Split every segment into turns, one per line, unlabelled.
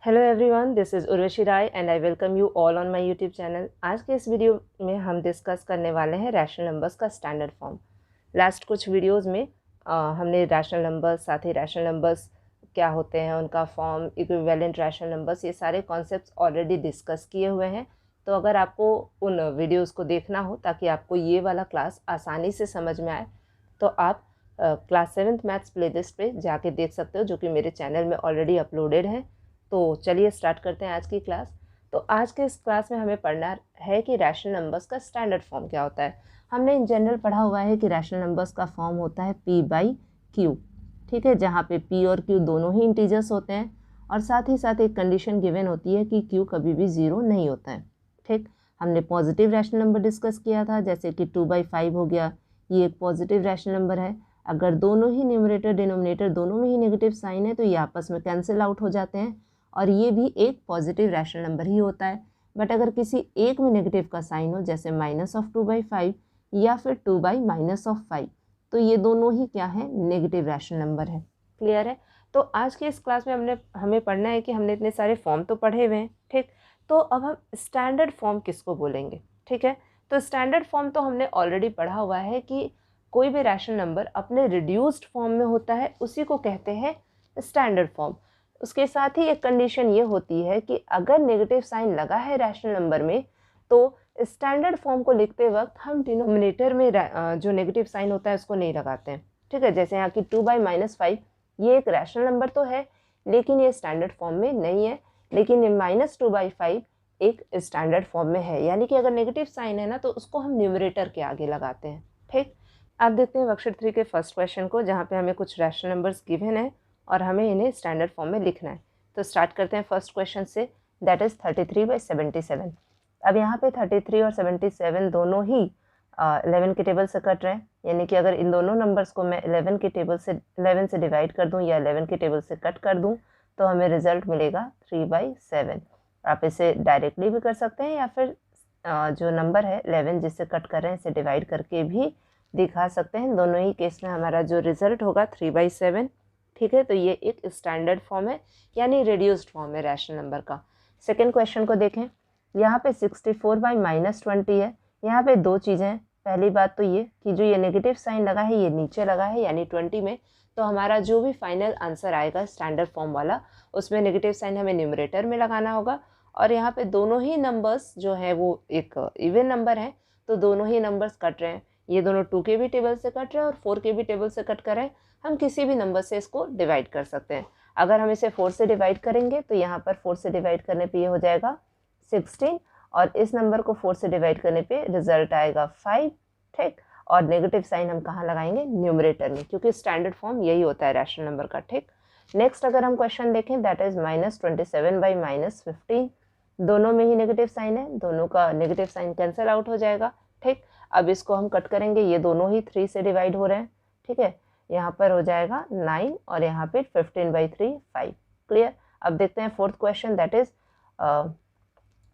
Hello everyone, this is Urvashi Rai and I welcome you all on my YouTube channel. आज के इस video में हम डिस्कस करने वाले हैं रैशनल नंबर्स का स्टैंडर्ड फॉर्म। लास्ट कुछ वीडियोस में हमने रैशनल नंबर्स, साथ ही रैशनल नंबर्स क्या होते हैं, उनका फॉर्म, इक्विवेलेंट रैशनल नंबर्स, ये सारे कॉन्सेप्ट्स ऑलरेडी डिस्कस किए हुए हैं। तो अगर आपको उन वीडियोज़ को देखना हो ताकि आपको ये वाला क्लास आसानी से समझ में आए, तो आप क्लास 7th मैथ्स प्लेलिस्ट पे जाके देख सकते हो, जो कि मेरे चैनल में ऑलरेडी अपलोडेड है। तो चलिए स्टार्ट करते हैं आज की क्लास। तो आज के इस क्लास में हमें पढ़ना है कि रैशनल नंबर्स का स्टैंडर्ड फॉर्म क्या होता है। हमने इन जनरल पढ़ा हुआ है कि रैशनल नंबर्स का फॉर्म होता है P/Q, ठीक है, जहाँ पे P और Q दोनों ही इंटीजर्स होते हैं और साथ ही साथ एक कंडीशन गिवन होती है कि Q कभी भी ज़ीरो नहीं होता है। ठीक, हमने पॉजिटिव रैशनल नंबर डिस्कस किया था, जैसे कि 2/5 हो गया, ये एक पॉजिटिव रैशनल नंबर है। अगर दोनों ही न्यूमरेटर डिनोमिनेटर दोनों में ही नेगेटिव साइन है तो ये आपस में कैंसिल आउट हो जाते हैं और ये भी एक पॉजिटिव रैशनल नंबर ही होता है। बट अगर किसी एक में नेगेटिव का साइन हो, जैसे -2/5 या फिर 2/-5, तो ये दोनों ही क्या है, नेगेटिव रैशनल नंबर है। क्लियर है? तो आज के इस क्लास में हमें पढ़ना है कि हमने इतने सारे फॉर्म तो पढ़े हुए हैं, ठीक। तो अब हम स्टैंडर्ड फॉर्म किसको बोलेंगे, ठीक है। तो स्टैंडर्ड फॉर्म तो हमने ऑलरेडी पढ़ा हुआ है कि कोई भी रैशनल नंबर अपने रिड्यूस्ड फॉर्म में होता है, उसी को कहते हैं स्टैंडर्ड फॉर्म। उसके साथ ही एक कंडीशन ये होती है कि अगर नेगेटिव साइन लगा है रैशनल नंबर में, तो स्टैंडर्ड फॉर्म को लिखते वक्त हम डिनोमिनेटर में जो नेगेटिव साइन होता है उसको नहीं लगाते हैं, ठीक है। जैसे यहाँ की 2/-5, ये एक रैशनल नंबर तो है लेकिन ये स्टैंडर्ड फॉर्म में नहीं है, लेकिन ये -2/5 एक स्टैंडर्ड फॉर्म में है, यानी कि अगर नेगेटिव साइन है ना तो उसको हम न्यूमरेटर के आगे लगाते हैं, ठीक। अब देखते हैं वर्कशीट 3 के फर्स्ट क्वेश्चन को, जहाँ पे हमें कुछ रैशनल नंबर्स गिवन है और हमें इन्हें स्टैंडर्ड फॉर्म में लिखना है। तो स्टार्ट करते हैं फर्स्ट क्वेश्चन से, दैट इज़ 33/77। अब यहाँ पे 33 और 77 दोनों ही 11 के टेबल से कट रहे हैं, यानी कि अगर इन दोनों नंबर्स को मैं 11 से डिवाइड कर दूँ या 11 के टेबल से कट कर दूँ तो हमें रिजल्ट मिलेगा 3/7। आप इसे डायरेक्टली भी कर सकते हैं या फिर जो नंबर है 11 जिससे कट कर रहे हैं इसे डिवाइड करके भी दिखा सकते हैं। दोनों ही केस में हमारा जो रिजल्ट होगा 3/7, ठीक है। तो ये एक स्टैंडर्ड फॉर्म है, यानी रिड्यूस्ड फॉर्म है रैशनल नंबर का। सेकेंड क्वेश्चन को देखें, यहाँ पे 64/-20 है। यहाँ पे दो चीज़ें हैं। पहली बात तो ये कि जो ये नेगेटिव साइन लगा है ये नीचे लगा है, यानी 20 में, तो हमारा जो भी फाइनल आंसर आएगा स्टैंडर्ड फॉर्म वाला, उसमें नेगेटिव साइन हमें न्यूमरेटर में लगाना होगा। और यहाँ पे दोनों ही नंबर्स जो है वो एक इवन नंबर है, तो दोनों ही नंबर्स कट रहे हैं। ये दोनों 2 के भी टेबल से कट रहे हैं और 4 के भी टेबल से कट कर रहे हैं। हम किसी भी नंबर से इसको डिवाइड कर सकते हैं। अगर हम इसे 4 से डिवाइड करेंगे तो यहाँ पर 4 से डिवाइड करने पे ये हो जाएगा 16 और इस नंबर को 4 से डिवाइड करने पे रिजल्ट आएगा 5, ठीक। और नेगेटिव साइन हम कहाँ लगाएंगे, न्यूमरेटर में, क्योंकि स्टैंडर्ड फॉर्म यही होता है रैशनल नंबर का, ठीक। नेक्स्ट अगर हम क्वेश्चन देखें, दैट इज -27/-15, दोनों में ही नेगेटिव साइन है, दोनों का नेगेटिव साइन कैंसिल आउट हो जाएगा, ठीक। अब इसको हम कट करेंगे, ये दोनों ही 3 से डिवाइड हो रहे हैं, ठीक है। यहाँ पर हो जाएगा 9 और यहाँ पे 15/3 5। क्लियर। अब देखते हैं फोर्थ क्वेश्चन, दैट इज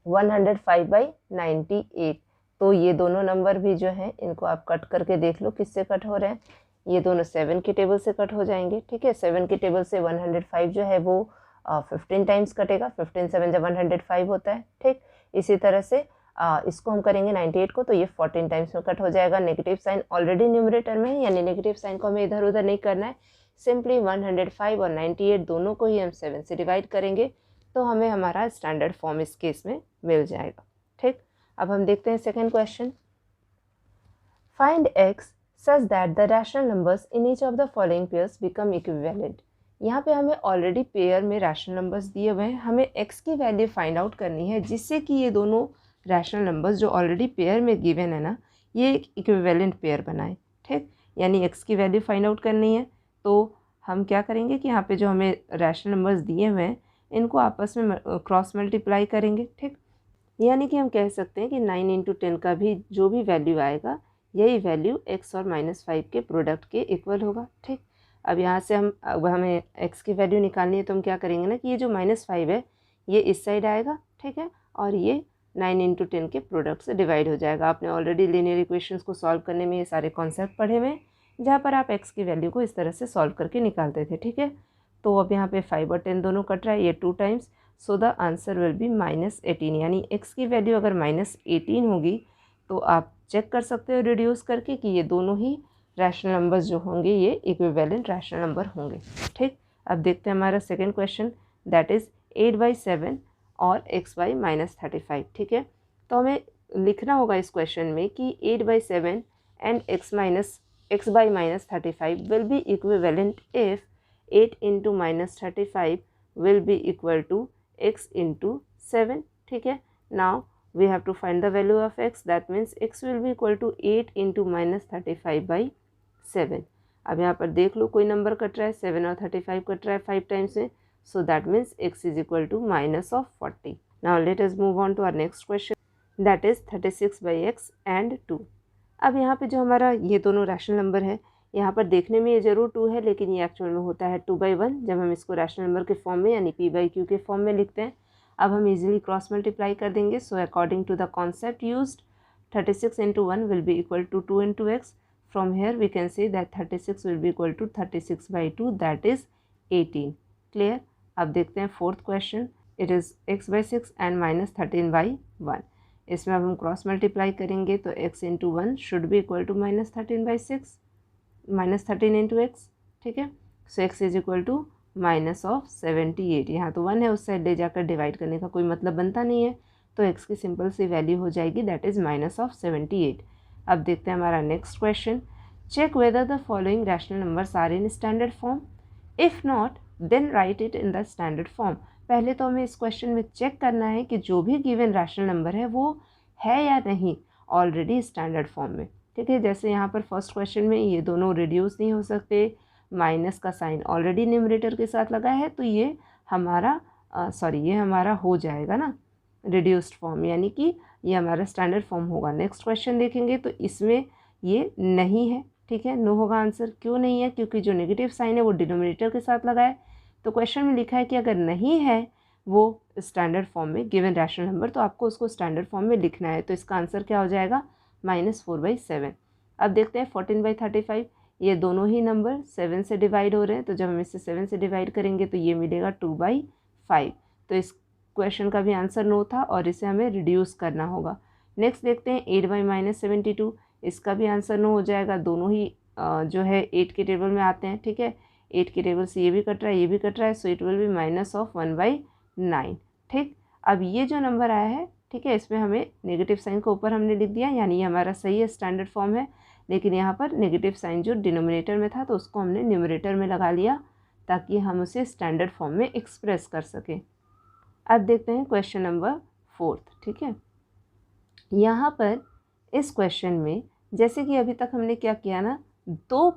105/98। तो ये दोनों नंबर भी जो है इनको आप कट करके देख लो किससे कट हो रहे हैं। ये दोनों 7 के टेबल से कट हो जाएंगे, ठीक है। 7 के टेबल से 105 जो है वो 15 टाइम्स कटेगा, 15 7 जब 105 होता है, ठीक। इसी तरह से इसको हम करेंगे 98 को, तो ये 14 टाइम्स में कट हो जाएगा। नेगेटिव साइन ऑलरेडी न्यूमरेटर में है, यानी नेगेटिव साइन को हमें इधर उधर नहीं करना है। सिंपली 105 और 98 दोनों को ही हम 7 से डिवाइड करेंगे तो हमें हमारा स्टैंडर्ड फॉर्म इस केस में मिल जाएगा, ठीक। अब हम देखते हैं second question, find x such that the rational numbers in each of the following pairs become equivalent. यहाँ पे हमें ऑलरेडी पेयर में रैशनल नंबर्स दिए हुए हैं, हमें x की वैल्यू फाइंड आउट करनी है जिससे कि ये दोनों रैशनल नंबर्स जो ऑलरेडी पेयर में गिवन है ना, ये एक इक्विवेलेंट पेयर बनाए, ठीक। यानी x की वैल्यू फाइंड आउट करनी है, तो हम क्या करेंगे कि यहाँ पे जो हमें रैशनल नंबर्स दिए हुए हैं इनको आपस में क्रॉस मल्टीप्लाई करेंगे, ठीक। यानी कि हम कह सकते हैं कि 9 × 10 का भी जो भी वैल्यू आएगा यही वैल्यू x और -5 के प्रोडक्ट के इक्वल होगा, ठीक। अब यहाँ से अब हमें x की वैल्यू निकालनी है, तो हम क्या करेंगे ना कि ये जो -5 है ये इस साइड आएगा, ठीक है, और ये 9 × 10 के प्रोडक्ट से डिवाइड हो जाएगा। आपने ऑलरेडी लीनियर इक्वेशंस को सॉल्व करने में ये सारे कॉन्सेप्ट पढ़े हुए हैं, जहाँ पर आप x की वैल्यू को इस तरह से सॉल्व करके निकालते थे, ठीक है। तो अब यहाँ पे 5 और 10 दोनों कट रहा है, ये 2 times, so the answer will be -18, यानी x की वैल्यू अगर -18 होगी तो आप चेक कर सकते हो रिड्यूस करके कि ये दोनों ही रैशनल नंबर्स जो होंगे ये इक्विवेलेंट रैशनल नंबर होंगे। ठीक, अब देखते हैं हमारा सेकेंड क्वेश्चन, दैट इज़ 8/7 और x/- 35। ठीक है, तो हमें लिखना होगा इस क्वेश्चन में कि 8/7 and x/- 35 will be equivalent if 8 into -35 will be equal to x into 7. ठीक है, now we have to find the value of x, that means x will be equal to 8 into -35/7. अब यहाँ पर देख लो कोई number cut रहा है, 7 और 35 कट रहा है 5 टाइम्स में, so that means x is equal to -40. Now let us move on to our next question, that is 36/x and 2. अब यहाँ पे जो हमारा ये दोनों रैशनल नंबर है, यहाँ पर देखने में ये ज़रूर 2 है, लेकिन ये एक्चुअल में होता है 2/1 जब हम इसको रैशनल नंबर के फॉर्म में यानी p/q के फॉर्म में लिखते हैं। अब हम इजीली क्रॉस मल्टीप्लाई कर देंगे। So according to the concept used 36 into 1 will be equal to 2 into x. From here we can say that 36 will be equal to 36/2, that is 18. Clear? अब देखते हैं fourth question, it is x/6 and -13/1। इसमें अब हम cross multiply करेंगे तो x into 1 should be equal to -13/6, -13 into x। ठीक है, so x is equal to -78। यहाँ तो 1 है, उस साइड ले जाकर डिवाइड करने का कोई मतलब बनता नहीं है, तो x की सिंपल सी वैल्यू हो जाएगी, दैट इज़ -78। अब देखते हैं हमारा next question, check whether the following rational numbers are in standard form, if not then write it in the standard form. पहले तो हमें इस क्वेश्चन में चेक करना है कि जो भी गिवन रैशनल नंबर है वो है या नहीं ऑलरेडी स्टैंडर्ड फॉर्म में। ठीक है, जैसे यहाँ पर फर्स्ट क्वेश्चन में ये दोनों रिड्यूस नहीं हो सकते, माइनस का साइन ऑलरेडी न्यूमरेटर के साथ लगा है, तो ये हमारा ये हमारा हो जाएगा ना रिड्यूस्ड फॉर्म, यानी कि ये हमारा स्टैंडर्ड फॉर्म होगा। नेक्स्ट क्वेश्चन देखेंगे तो इसमें ये नहीं है। ठीक है, नो होगा आंसर। क्यों नहीं है? क्योंकि जो नेगेटिव साइन है वो डिनोमिनेटर के साथ लगा है। तो क्वेश्चन में लिखा है कि अगर नहीं है वो स्टैंडर्ड फॉर्म में गिवन रैशनल नंबर, तो आपको उसको स्टैंडर्ड फॉर्म में लिखना है। तो इसका आंसर क्या हो जाएगा? -4/7। अब देखते हैं 14/35, ये दोनों ही नंबर 7 से डिवाइड हो रहे हैं, तो जब हम इसे 7 से डिवाइड करेंगे तो ये मिलेगा 2/5। तो इस क्वेश्चन का भी आंसर नो था और इसे हमें रिड्यूस करना होगा। नेक्स्ट देखते हैं 8/-72, इसका भी आंसर नो हो जाएगा। दोनों ही जो है 8 के टेबल में आते हैं। ठीक है, 8 के टेबल से ये भी कट रहा है, ये भी कट रहा है, सो इट विल बी -1/9। ठीक, अब ये जो नंबर आया है, ठीक है, इसमें हमें नेगेटिव साइन को ऊपर हमने लिख दिया, यानी ये हमारा सही है, स्टैंडर्ड फॉर्म है। लेकिन यहाँ पर नेगेटिव साइन जो डिनोमिनेटर में था तो उसको हमने न्यूमरेटर में लगा लिया ताकि हम उसे स्टैंडर्ड फॉर्म में एक्सप्रेस कर सकें। अब देखते हैं क्वेश्चन नंबर 4। ठीक है, यहाँ पर इस क्वेश्चन में जैसे कि अभी तक हमने क्या किया ना, 2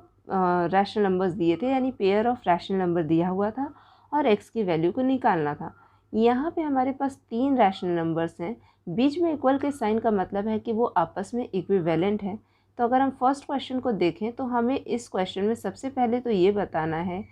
रैशनल नंबर्स दिए थे, यानी पेयर ऑफ रैशनल नंबर दिया हुआ था और x की वैल्यू को निकालना था। यहाँ पे हमारे पास 3 रैशनल नंबर्स हैं, बीच में इक्वल के साइन का मतलब है कि वो आपस में इक्विवेलेंट है। तो अगर हम फर्स्ट क्वेश्चन को देखें तो हमें इस क्वेश्चन में सबसे पहले तो ये बताना है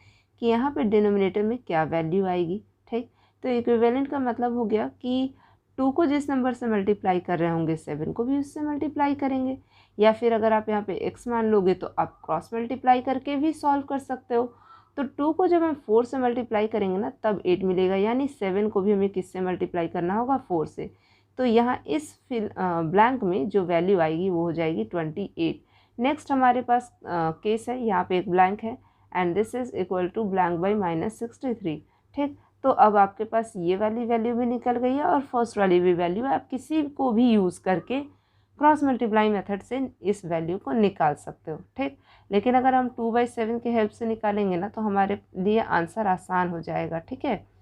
कि यहाँ पे डिनोमिनेटर में क्या वैल्यू आएगी। ठीक, तो इक्विवेलेंट का मतलब हो गया कि 2 को जिस नंबर से मल्टीप्लाई कर रहे होंगे 7 को भी उससे मल्टीप्लाई करेंगे, या फिर अगर आप यहाँ पे x मान लोगे तो आप क्रॉस मल्टीप्लाई करके भी सॉल्व कर सकते हो। तो 2 को जब हम 4 से मल्टीप्लाई करेंगे ना तब 8 मिलेगा, यानी 7 को भी हमें किससे मल्टीप्लाई करना होगा? 4 से। तो यहाँ इस ब्लैंक में जो वैल्यू आएगी वो हो जाएगी 28। नेक्स्ट हमारे पास केस है, यहाँ पे एक ब्लैंक है and this is equal to blank by -63। ठीक, तो अब आपके पास ये वाली वैल्यू भी निकल गई है और फर्स्ट वाली भी वैल्यू, आप किसी को भी यूज़ करके क्रॉस मल्टीप्लाई मेथड से इस वैल्यू को निकाल सकते हो। ठीक, लेकिन अगर हम 2/7 के हेल्प से निकालेंगे ना तो हमारे लिए आंसर आसान हो जाएगा। ठीक है,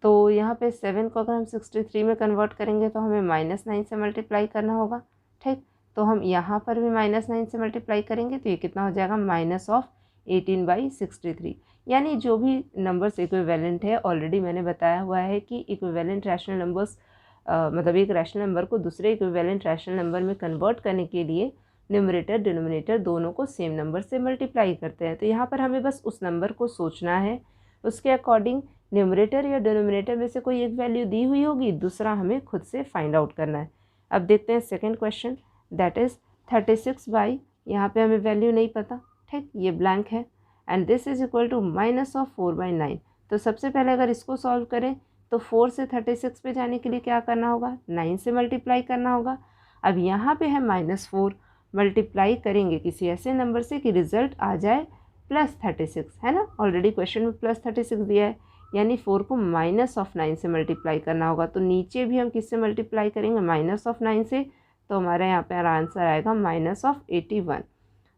तो यहाँ पे 7 को अगर हम 63 में कन्वर्ट करेंगे तो हमें -9 से मल्टीप्लाई करना होगा। ठीक, तो हम यहाँ पर भी -9 से मल्टीप्लाई करेंगे तो ये कितना हो जाएगा? -18/63। यानी जो भी नंबर्स इक्विवेलेंट है, ऑलरेडी मैंने बताया हुआ है कि इक्विवेलेंट रैशनल नंबर्स मतलब एक रैशनल नंबर को दूसरे इक्विवेलेंट रैशनल नंबर में कन्वर्ट करने के लिए न्यूमरेटर डिनोमिनेटर दोनों को सेम नंबर से मल्टीप्लाई करते हैं। तो यहाँ पर हमें बस उस नंबर को सोचना है, उसके अकॉर्डिंग न्यूमरेटर या डिनोमिनेटर में से कोई एक वैल्यू दी हुई होगी, दूसरा हमें खुद से फाइंड आउट करना है। अब देखते हैं सेकेंड क्वेश्चन, दैट इज़ 36 यहाँ पे हमें वैल्यू नहीं पता। ठीक, ये ब्लैंक है and this is equal to -4/9। तो सबसे पहले अगर इसको सॉल्व करें तो 4 से 36 पे जाने के लिए क्या करना होगा, 9 से मल्टीप्लाई करना होगा। अब यहाँ पे है -4, मल्टीप्लाई करेंगे किसी ऐसे नंबर से कि रिजल्ट आ जाए +36, है ना। ऑलरेडी क्वेश्चन में +36 दिया है, यानी 4 को -9 से मल्टीप्लाई करना होगा। तो नीचे भी हम किससे मल्टीप्लाई करेंगे, -9 से, तो हमारे यहाँ पे आंसर आएगा -81।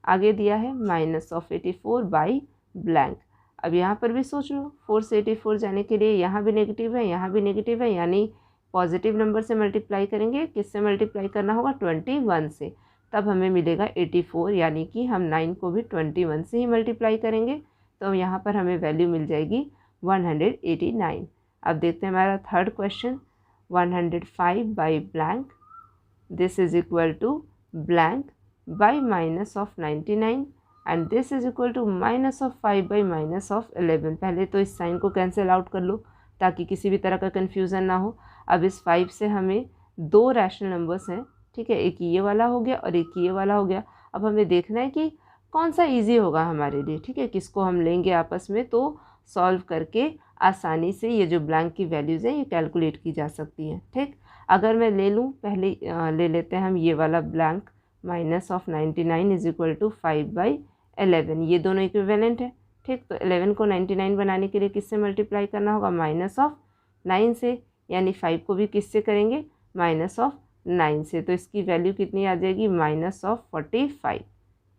आगे दिया है -84 बाई ब्लैंक। अब यहाँ पर भी सोच लो, 4 से 84 जाने के लिए यहाँ भी नेगेटिव है, यहाँ भी नेगेटिव है, यानी पॉजिटिव नंबर से मल्टीप्लाई करेंगे। किससे मल्टीप्लाई करना होगा, 21 से, तब हमें मिलेगा 84, यानी कि हम 9 को भी 21 से ही मल्टीप्लाई करेंगे। तो यहाँ पर हमें वैल्यू मिल जाएगी 189। अब देखते हैं हमारा third question, 105 by blank, this is equal to blank by -99 and this is equal to -5 by -11। पहले तो इस साइन को कैंसिल आउट कर लो ताकि किसी भी तरह का कन्फ्यूज़न ना हो। अब इस 5 से हमें 2 रैशनल नंबर्स हैं, ठीक है, एक ये वाला हो गया और एक ये वाला हो गया। अब हमें देखना है कि कौन सा इजी होगा हमारे लिए, ठीक है, किसको हम लेंगे आपस में, तो सॉल्व करके आसानी से ये जो ब्लैंक की वैल्यूज़ हैं ये कैलकुलेट की जा सकती हैं। ठीक, अगर मैं ले लूँ, पहले ले लेते हैं हम ये वाला ब्लैंक, -99 इज इक्वल टू 5/11, ये दोनों इक्विवेलेंट है। ठीक, तो 11 को 99 बनाने के लिए किससे मल्टीप्लाई करना होगा, -9 से, यानी 5 को भी किससे करेंगे, -9 से। तो इसकी वैल्यू कितनी आ जाएगी, -45।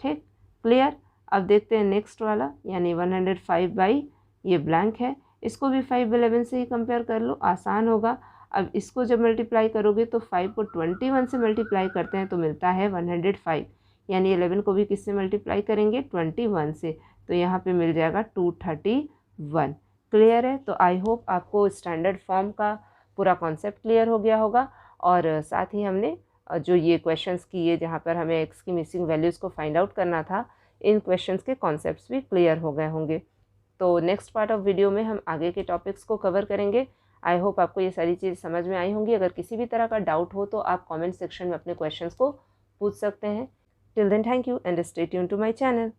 ठीक, क्लियर। अब देखते हैं नेक्स्ट वाला, यानी 105 बाई ये ब्लैंक है, इसको भी 5/11 से ही कंपेयर कर लो, आसान होगा। अब इसको जब मल्टीप्लाई करोगे तो 5 को 21 से मल्टीप्लाई करते हैं तो मिलता है 105, यानी 11 को भी किससे मल्टीप्लाई करेंगे, 21 से, तो यहाँ पे मिल जाएगा 231। क्लियर है। तो आई होप आपको स्टैंडर्ड फॉर्म का पूरा कॉन्सेप्ट क्लियर हो गया होगा, और साथ ही हमने जो ये क्वेश्चंस किए जहाँ पर हमें एक्स की मिसिंग वैल्यूज़ को फाइंड आउट करना था, इन क्वेश्चंस के कॉन्सेप्ट्स भी क्लियर हो गए होंगे। तो नेक्स्ट पार्ट ऑफ वीडियो में हम आगे के टॉपिक्स को कवर करेंगे। आई होप आपको ये सारी चीज़ समझ में आई होंगी। अगर किसी भी तरह का डाउट हो तो आप कमेंट सेक्शन में अपने क्वेश्चंस को पूछ सकते हैं। Till then, thank you and stay tune to my channel.